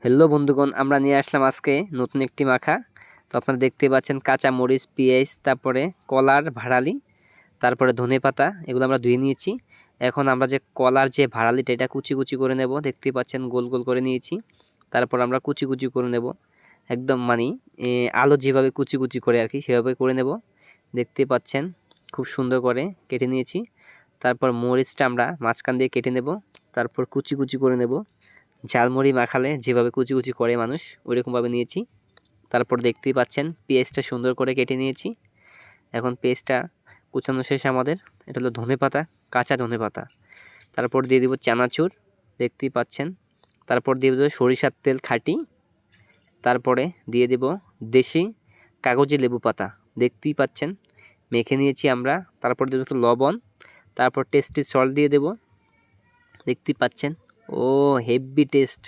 Hello বন্ধুগণ, আমরা নিয়ে আসলাম আজকে নতুন একটি মাখা। তো আপনারা দেখতে পাচ্ছেন কাঁচা মরিচ, পেঁয়াজ, তারপরে কলার ভাড়ালি, তারপরে ধনেপাতা, এগুলো আমরা ধুয়ে নিয়েছি। এখন আমরা যে কলার যে ভাড়ালিটা এটা কুচি কুচি করে নেব। দেখতে পাচ্ছেন গোল গোল করে নিয়েছি। তারপর আমরা কুচি কুচি করে নেব, একদম আলু যেভাবে কুচি কুচি করে আর কি সেভাবে করে নেব। দেখতে পাচ্ছেন খুব সুন্দর করে কেটে নিয়েছি। তারপর মরিচটা আমরা মাঝখান দিয়ে কেটে নেব, তারপর কুচি কুচি করে নেব। ঝালমুড়ি মাখালে যেভাবে কুচি কুচি করে মানুষ, ওইরকমভাবে নিয়েছি। তারপর দেখতেই পাচ্ছেন পেঁয়াজটা সুন্দর করে কেটে নিয়েছি। এখন পেঁয়াজটা কুচানো শেষ আমাদের। এটা হলো ধনেপাতা, কাঁচা ধনেপাতা। তারপর দিয়ে দেবো চানাচুর, দেখতেই পাচ্ছেন। তারপর দিয়ে দেবো সরিষার তেল খাঁটি। তারপরে দিয়ে দেব দেশি কাগজি লেবু পাতা, দেখতেই পাচ্ছেন মেখে নিয়েছি আমরা। তারপর দেবো একটু লবণ, তারপর টেস্টি সল্ট দিয়ে দেব, দেখতেই পাচ্ছেন। ও হেভি টেস্ট,